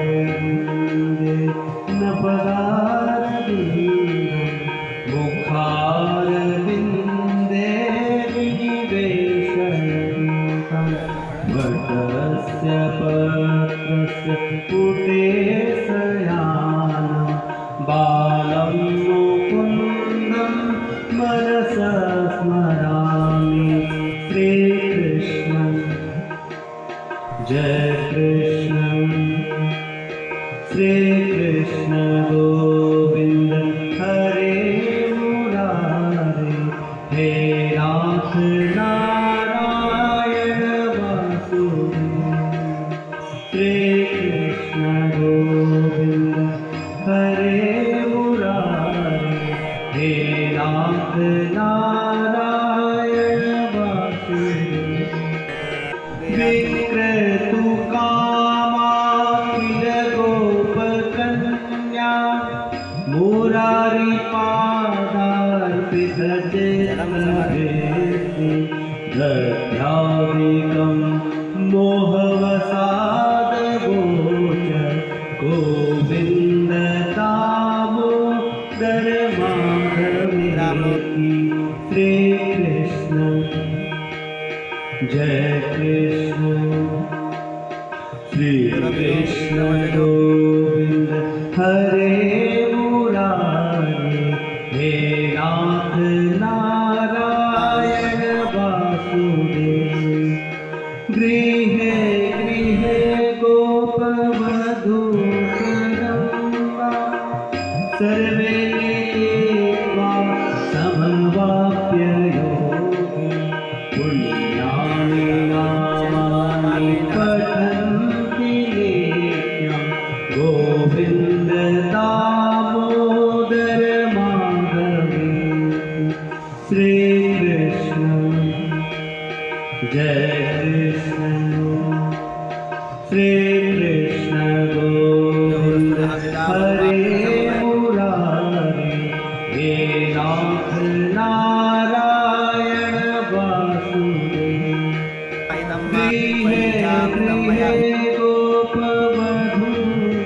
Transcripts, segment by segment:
करुणारविन्दे नपदारविन्दं मुखारविन्दे विनिवेशयन्तं वटस्य पत्रस्य पुटे शयानं बालं मुकुन्दं मनसा स्मरामि श्रीकृष्ण जय कृष्ण श्री कृष्ण गोविंद हरे मुरारे हे नाथ नारायण वासुदेव श्री कृष्ण गोविंद हरे मुरारे हे नाथ नारायण वासुदेव विक्रतु कामाखिल गोपकन्या मुरारी पादार्पितचित्तभेदि दध्यादिकं मोहवसादगोचर गोविन्द दामोदर माधवेति श्रीकृष्ण जय कृष्ण श्री कृष्ण गोविंद हरे मुरारे हे नाथ नारायण वासुदेव गृहे गृहे गोपवधूकदम्बा सर्वे मिलित्वा समवाप्य योगी पुण्यानि नामानि पठन्ति नित्यं गोविन्द दामोदर माधवेति श्रीकृष्ण जय कृष्ण श्रीकृष्ण गोविन्द हरे मुरारे हे नाथ नारायण वासुदेव गृहे गृहे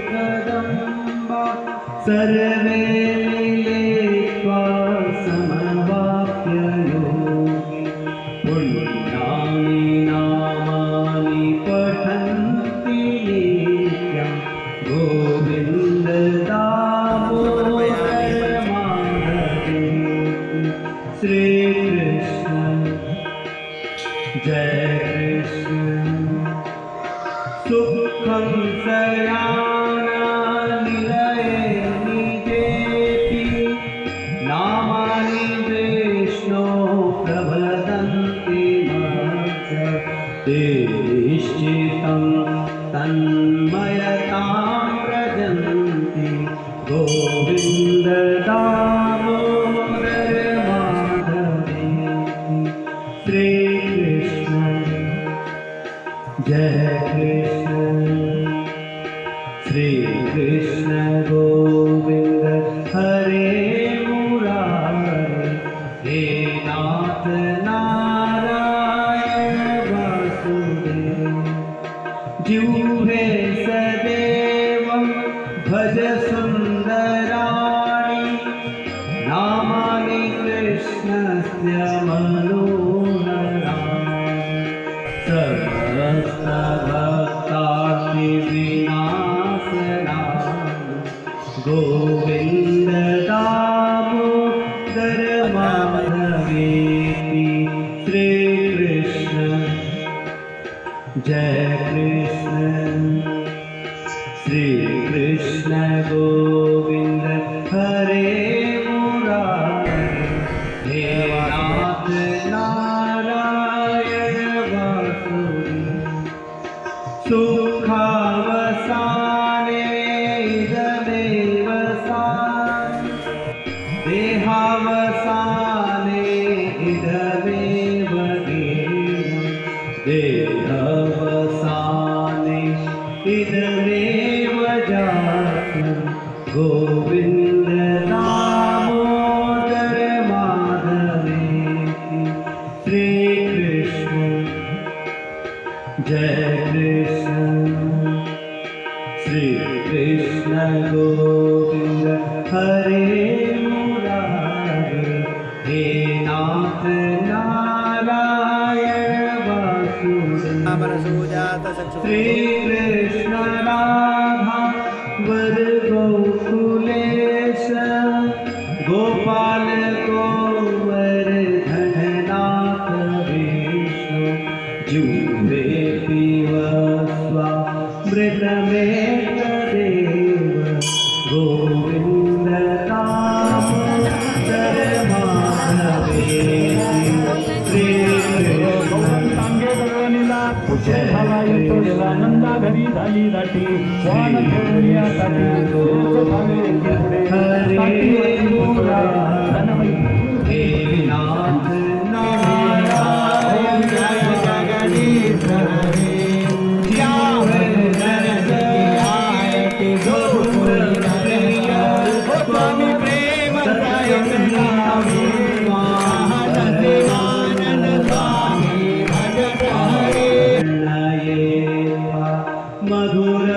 गोपवधूकदम्बा सर्वे मिलित्वा समवाप्य योगी पुण्यानि नामानि पठन्ति नित्यं गोविन्द दामोदर माधवेति श्रीकृष्ण जय कृष्ण सुखं शयानानिलये निजेति नामानि विष्णो प्रवदन्ति मच्च ते निश्चितं तन्मयतां व्रजन्ति गोविन्द दामोदर माधवेति श्रीकृष्ण जय कृष्ण श्री कृष्ण गोविंद हरे मुरारे हे नाथ नारायण वासुदेव जिह्वे सदैव भज सुन्दराणि नामानि कृष्णस्य मनोहराणि समस्तभक्तादिविनाशनानि गोविन्द दामोदर माधवेति श्रीकृष्ण जय कृष्ण श्रीकृष्ण गोविन्द हरे मुरारे हे नाथ नारायण वासुदेव सुखावसाने इदमेव सानि देहावसाने इदमेव गेयं देहावसाने इदमेव जातं गोविन्द दामोदर माधवेति श्रीकृष्ण जय कृष्ण श्री कृष्ण गोविंद हरे मुरारी हे नाथ नारायण वासुदेव श्री कृष्ण राधा वर गोकुलेश गोपाल गोवर धननाथ विष्णु जूवे पीव स्वामृत में देव गोविंद नाम नंदा घरी झाली दाटी वान खेळूया साठी नाथ नारायण जगदीश हरे स्वामी प्रेम मधुर